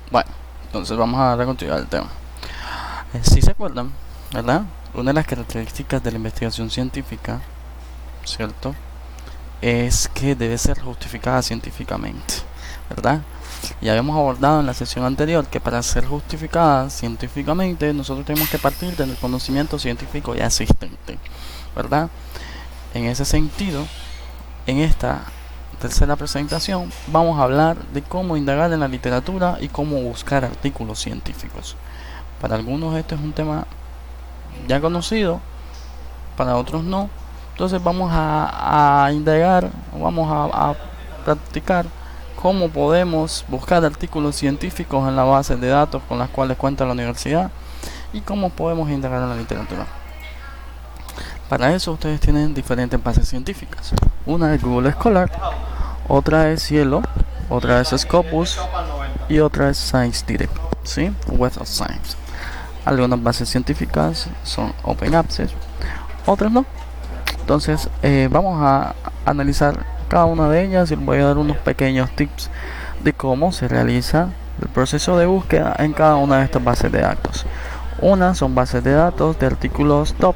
Bueno, entonces vamos a dar continuidad al tema. Si se acuerdan, ¿verdad? Una de las características de la investigación científica, ¿cierto? Es que debe ser justificada científicamente, ¿verdad? Ya habíamos abordado en la sesión anterior que para ser justificada científicamente nosotros tenemos que partir del conocimiento científico ya existente, ¿verdad? En ese sentido, en esta tercera presentación vamos a hablar de cómo indagar en la literatura y cómo buscar artículos científicos. Para algunos este es un tema ya conocido, para otros no. Entonces vamos a indagar, vamos a practicar cómo podemos buscar artículos científicos en la base de datos con las cuales cuenta la universidad y cómo podemos indagar en la literatura. Para eso ustedes tienen diferentes bases científicas. Una es Google Scholar, otra es Cielo, otra es Scopus y otra es Science Direct, ¿sí? Web of Science. Algunas bases científicas son Open Access, otras no. Entonces vamos a analizar cada una de ellas y les voy a dar unos pequeños tips de cómo se realiza el proceso de búsqueda en cada una de estas bases de datos. Unas son bases de datos de artículos top,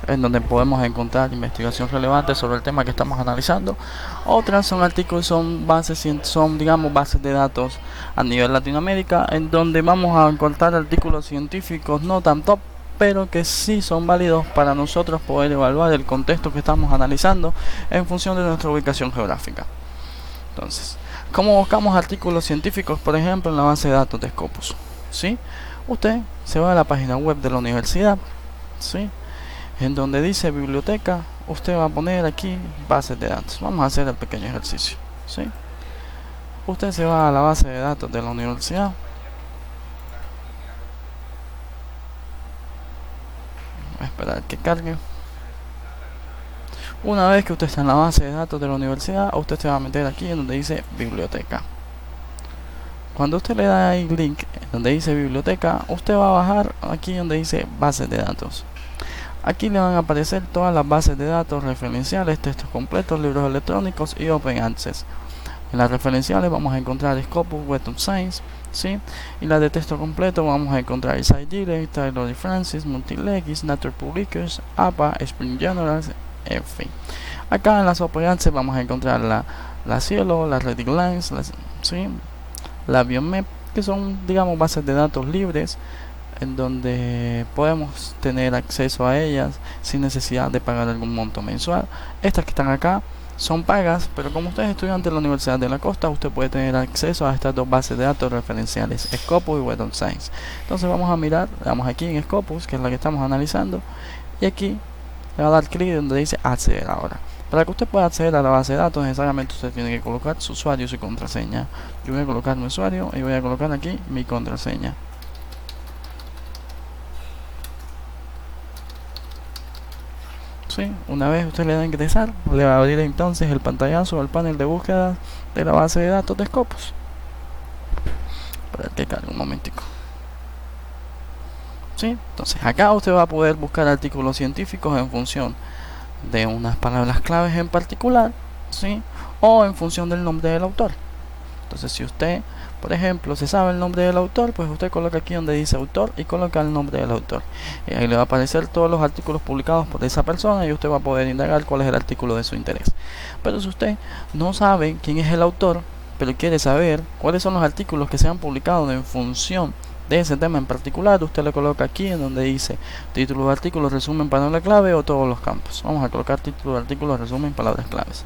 en donde podemos encontrar investigación relevante sobre el tema que estamos analizando. Otras son artículos, son digamos bases de datos a nivel Latinoamérica, en donde vamos a encontrar artículos científicos no tan top, pero que sí son válidos para nosotros poder evaluar el contexto que estamos analizando en función de nuestra ubicación geográfica. Entonces, ¿cómo buscamos artículos científicos, por ejemplo, en la base de datos de Scopus? ¿Sí? Usted se va a la página web de la universidad, ¿sí? En donde dice biblioteca, usted va a poner aquí bases de datos. Vamos a hacer el pequeño ejercicio, ¿sí? Usted se va a la base de datos de la universidad. Voy a esperar que cargue. Una vez que usted está en la base de datos de la universidad, usted se va a meter aquí en donde dice biblioteca. Cuando usted le da ahí link en donde dice biblioteca, usted va a bajar aquí donde dice bases de datos. Aquí le van a aparecer todas las bases de datos referenciales, textos completos, libros electrónicos y Open Access. En las referenciales vamos a encontrar Scopus, Web of Science, ¿sí? Y las de texto completo vamos a encontrar SciDirect, Taylor y Francis, Multilex, Nature Publishers, APA, Spring Journals, en fin. Acá en las Open Access vamos a encontrar la Cielo, la Reddit Lines, ¿sí? La Biomap, que son, digamos, bases de datos libres en donde podemos tener acceso a ellas sin necesidad de pagar algún monto mensual. Estas que están acá son pagas, pero como usted es estudiante de la Universidad de la Costa, usted puede tener acceso a estas dos bases de datos referenciales, Scopus y Web of Science. Entonces vamos a mirar, damos aquí en Scopus, que es la que estamos analizando, y aquí le va a dar clic donde dice acceder ahora. Para que usted pueda acceder a la base de datos, necesariamente usted tiene que colocar su usuario y su contraseña. Yo voy a colocar mi usuario y voy a colocar aquí mi contraseña. ¿Sí? Una vez usted le da a ingresar, le va a abrir entonces el pantallazo al panel de búsqueda de la base de datos de Scopus. Para que cargue un momentico. ¿Sí? Entonces acá usted va a poder buscar artículos científicos en función de unas palabras claves en particular, ¿sí? O en función del nombre del autor. Entonces si usted, por ejemplo, se sabe el nombre del autor, pues usted coloca aquí donde dice autor y coloca el nombre del autor. Y ahí le va a aparecer todos los artículos publicados por esa persona y usted va a poder indagar cuál es el artículo de su interés. Pero si usted no sabe quién es el autor, pero quiere saber cuáles son los artículos que se han publicado en función de ese tema en particular, usted le coloca aquí en donde dice título de artículo, resumen, palabra clave o todos los campos. Vamos a colocar título de artículo, resumen, palabras claves.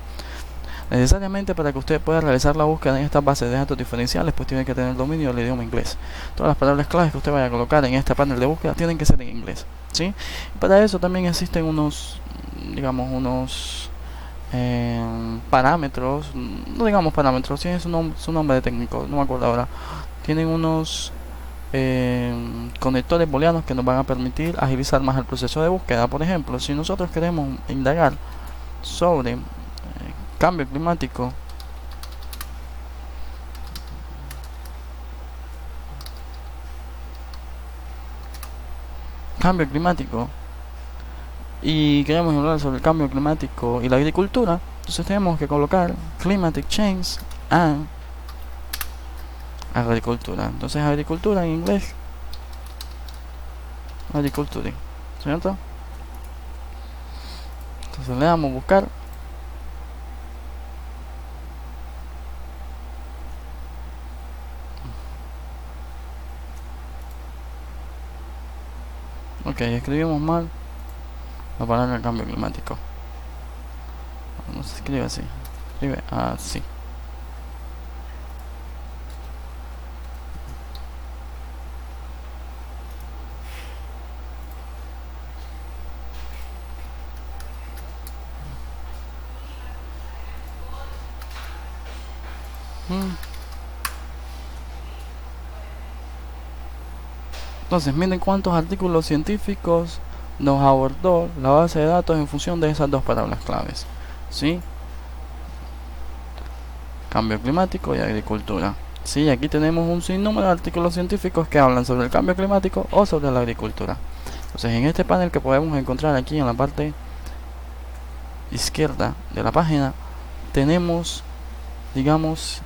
Necesariamente para que usted pueda realizar la búsqueda en estas bases de datos diferenciales, pues tiene que tener dominio del idioma inglés. Todas las palabras claves que usted vaya a colocar en este panel de búsqueda tienen que ser en inglés, ¿sí? Y para eso también existen unos, digamos, parámetros, no digamos parámetros, tienen su nombre de técnico, no me acuerdo ahora. Tienen unos conectores booleanos que nos van a permitir agilizar más el proceso de búsqueda. Por ejemplo, si nosotros queremos indagar sobre cambio climático, y queremos hablar sobre el cambio climático y la agricultura, entonces tenemos que colocar climatic change and agricultura. Entonces agricultura en inglés, agriculture, ¿cierto? Entonces le damos buscar. Ok, escribimos mal la palabra cambio climático. No se escribe así, escribe así. Entonces miren cuántos artículos científicos nos abordó la base de datos en función de esas dos palabras claves, ¿sí? Cambio climático y agricultura. Sí, aquí tenemos un sinnúmero de artículos científicos que hablan sobre el cambio climático o sobre la agricultura. Entonces en este panel que podemos encontrar aquí en la parte izquierda de la página tenemos, digamos,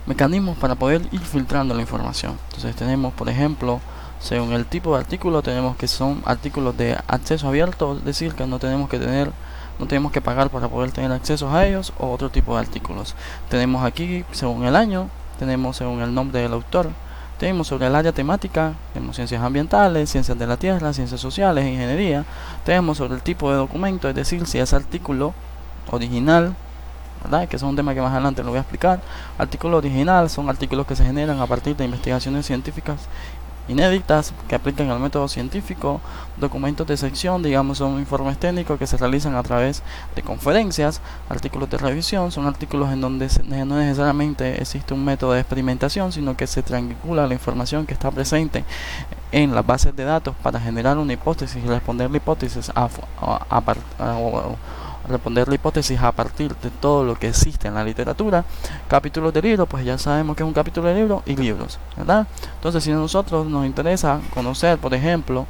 mecanismos para poder ir filtrando la información. Entonces tenemos, por ejemplo, según el tipo de artículo, tenemos que son artículos de acceso abierto, es decir, que no tenemos que pagar para poder tener acceso a ellos, o otro tipo de artículos. Tenemos aquí según el año, tenemos según el nombre del autor, tenemos sobre el área temática, tenemos ciencias ambientales, ciencias de la tierra, ciencias sociales, ingeniería. Tenemos sobre el tipo de documento, es decir, si es artículo original, ¿verdad? Que es un tema que más adelante lo voy a explicar. Artículo original son artículos que se generan a partir de investigaciones científicas inéditas que aplican al método científico. Documentos de sección, digamos, son informes técnicos que se realizan a través de conferencias. Artículos de revisión son artículos en donde no necesariamente existe un método de experimentación, sino que se triangula la información que está presente en las bases de datos para generar una hipótesis y responder la hipótesis responder la hipótesis a partir de todo lo que existe en la literatura. Capítulos de libros, pues ya sabemos que es un capítulo de libro y libros, ¿verdad? Entonces, si a nosotros nos interesa conocer, por ejemplo,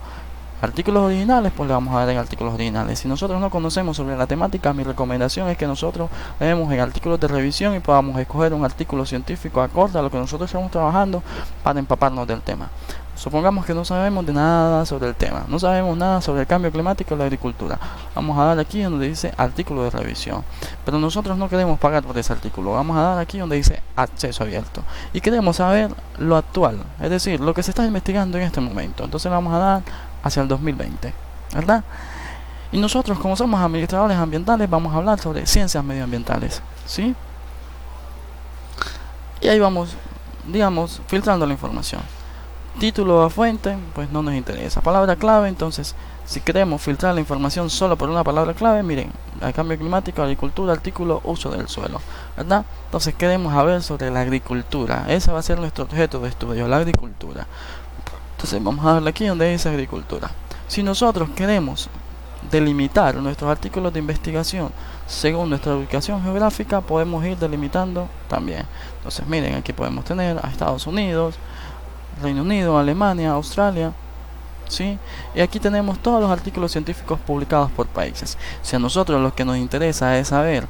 artículos originales, pues le vamos a dar en artículos originales. Si nosotros no conocemos sobre la temática, mi recomendación es que nosotros leemos en artículos de revisión y podamos escoger un artículo científico acorde a lo que nosotros estamos trabajando para empaparnos del tema. Supongamos que no sabemos de nada sobre el tema, no sabemos nada sobre el cambio climático y la agricultura. Vamos a dar aquí donde dice artículo de revisión, pero nosotros no queremos pagar por ese artículo. Vamos a dar aquí donde dice acceso abierto y queremos saber lo actual, es decir, lo que se está investigando en este momento. Entonces vamos a dar hacia el 2020, ¿verdad? Y nosotros, como somos administradores ambientales, vamos a hablar sobre ciencias medioambientales, ¿sí? Y ahí vamos, digamos, filtrando la información. Título a fuente, pues no nos interesa. Palabra clave, entonces, si queremos filtrar la información solo por una palabra clave, miren, el cambio climático, agricultura, artículo, uso del suelo, ¿verdad? Entonces queremos saber sobre la agricultura. Ese va a ser nuestro objeto de estudio, la agricultura. Entonces vamos a darle aquí donde dice agricultura. Si nosotros queremos delimitar nuestros artículos de investigación según nuestra ubicación geográfica, podemos ir delimitando también. Entonces miren, aquí podemos tener a Estados Unidos, Reino Unido, Alemania, Australia, ¿sí? Y aquí tenemos todos los artículos científicos publicados por países. Si a nosotros lo que nos interesa es saber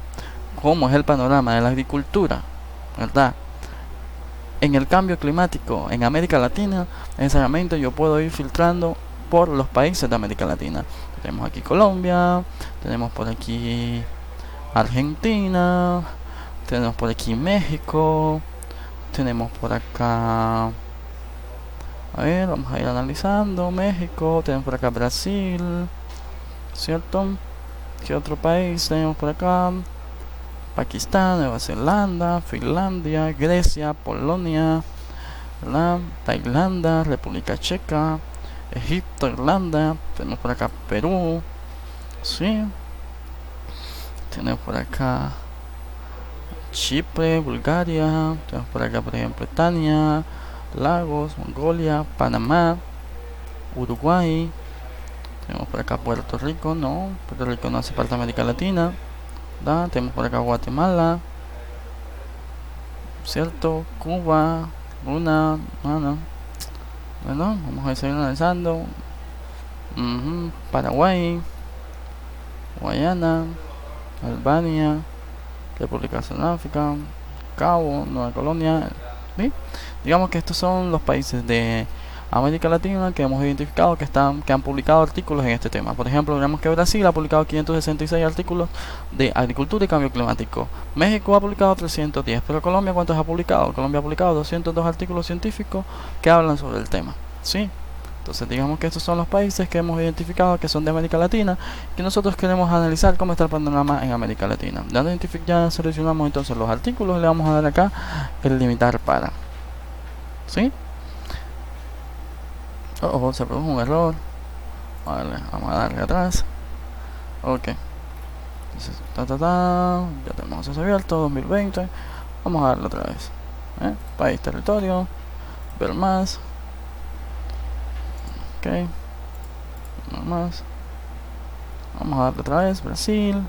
cómo es el panorama de la agricultura, ¿verdad?, en el cambio climático en América Latina, necesariamente yo puedo ir filtrando por los países de América Latina. Tenemos aquí Colombia, tenemos por aquí Argentina, tenemos por aquí México, tenemos por acá, a ver, vamos a ir analizando México, tenemos por acá Brasil, ¿cierto? ¿Qué otro país tenemos por acá? Pakistán, Nueva Zelanda, Finlandia, Grecia, Polonia, ¿verdad?, Tailandia, República Checa, Egipto, Irlanda, tenemos por acá Perú, ¿sí? Tenemos por acá Chipre, Bulgaria, tenemos por acá por ejemplo Italia, Lagos, Mongolia, Panamá, Uruguay, tenemos por acá Puerto Rico, no, Puerto Rico no hace parte de América Latina, ¿verdad? Tenemos por acá Guatemala, ¿cierto? Cuba, Luna, bueno, vamos a seguir analizando. Paraguay, Guayana, Albania, República Sudáfrica, Cabo, Nueva Colonia, ¿sí? Digamos que estos son los países de América Latina que hemos identificado que han publicado artículos en este tema. Por ejemplo, digamos que Brasil ha publicado 566 artículos de agricultura y cambio climático. México ha publicado 310, pero Colombia, ¿cuántos ha publicado? Colombia ha publicado 202 artículos científicos que hablan sobre el tema, ¿sí? Entonces digamos que estos son los países que hemos identificado que son de América Latina, que nosotros queremos analizar cómo está el panorama en América Latina. Ya seleccionamos entonces los artículos, le vamos a dar acá el limitar para, ¿sí? Se produjo un error. Vale, vamos a darle atrás. Ok. Entonces, ya tenemos eso abierto, 2020. Vamos a darle otra vez. País, territorio, ver más. Ok. No más. Vamos a darle otra vez. Brasil,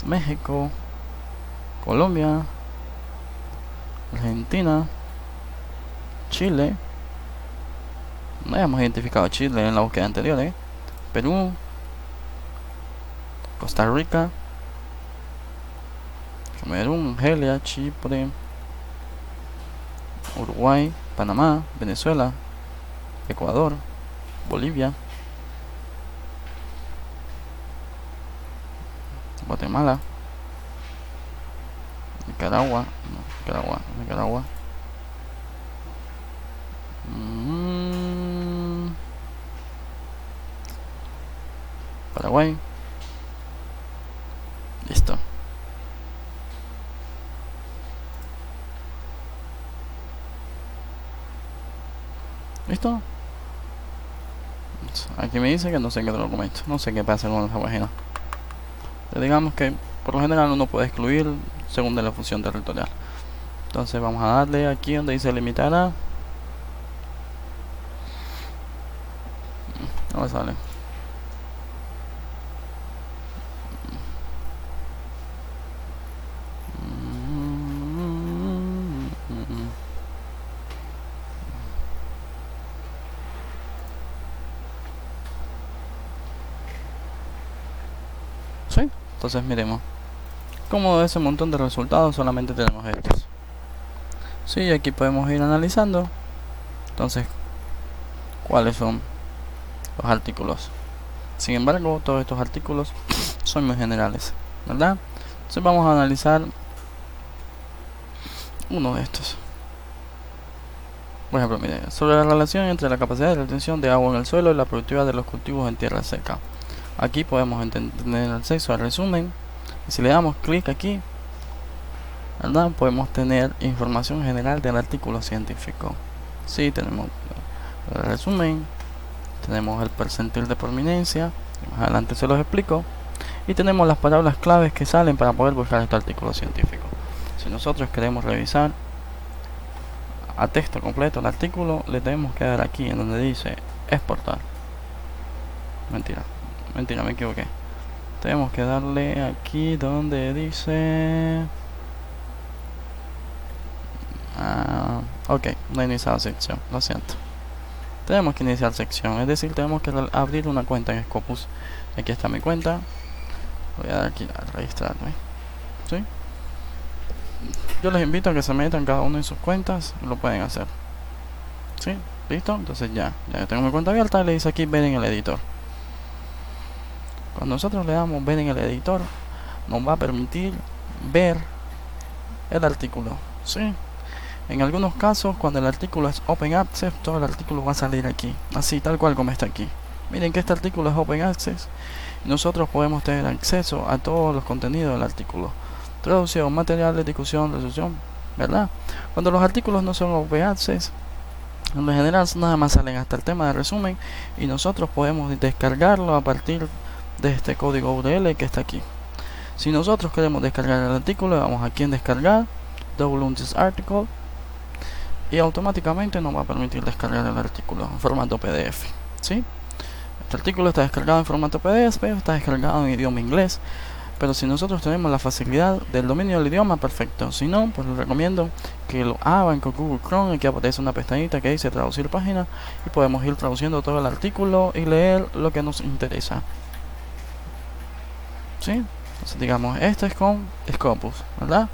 México, Colombia, Argentina, Chile. No habíamos identificado Chile en la búsqueda anterior, Perú, Costa Rica, Camerún, Argelia, Chipre, Uruguay, Panamá, Venezuela, Ecuador, Bolivia, Guatemala, Nicaragua, Paraguay. Listo. ¿Listo? Aquí me dice que no sé qué documento. No sé qué pasa con esa página. Pero digamos que por lo general uno puede excluir según de la función territorial. Entonces vamos a darle aquí donde dice limitar a. No me sale. ¿Sí? Entonces miremos. Como de ese montón de resultados solamente tenemos estos. Sí, aquí podemos ir analizando. Entonces, ¿cuáles son los artículos? Sin embargo, todos estos artículos son muy generales, ¿verdad? Entonces vamos a analizar uno de estos. Por ejemplo, mire, sobre la relación entre la capacidad de retención de agua en el suelo y la productividad de los cultivos en tierra seca. Aquí podemos tener acceso al resumen. Y si le damos clic aquí, ¿verdad? Podemos tener información general del artículo científico. Sí, tenemos el resumen, tenemos el percentil de prominencia, más adelante se los explico, y tenemos las palabras claves que salen para poder buscar este artículo científico. Si nosotros queremos revisar a texto completo el artículo, le tenemos que dar aquí en donde dice exportar. Mentira, me equivoqué. Tenemos que darle aquí donde dice ok, no he iniciado sección, lo siento. Tenemos que iniciar sección, es decir, tenemos que abrir una cuenta en Scopus. Aquí está mi cuenta. Voy a dar aquí a registrarme, ¿sí? Yo les invito a que se metan cada uno en sus cuentas, lo pueden hacer, ¿sí? ¿Listo? Entonces ya tengo mi cuenta abierta y le dice aquí ver en el editor. Cuando nosotros le damos ver en el editor, nos va a permitir ver el artículo, ¿sí? En algunos casos, cuando el artículo es Open Access, todo el artículo va a salir aquí, así, tal cual como está aquí. Miren que este artículo es Open Access y nosotros podemos tener acceso a todos los contenidos del artículo. Traducción, materiales, discusión, resolución, ¿verdad? Cuando los artículos no son Open Access, en lo general nada más salen hasta el tema de resumen y nosotros podemos descargarlo a partir de este código URL que está aquí. Si nosotros queremos descargar el artículo, vamos aquí en descargar, download this article, y automáticamente nos va a permitir descargar el artículo en formato PDF, ¿sí? Este artículo está descargado en formato PDF, está descargado en idioma inglés, pero si nosotros tenemos la facilidad del dominio del idioma, perfecto. Si no, pues les recomiendo que lo hagan con Google Chrome. Aquí aparece una pestañita que dice traducir página y podemos ir traduciendo todo el artículo y leer lo que nos interesa, ¿sí? Entonces digamos, esto es con Scopus, ¿verdad?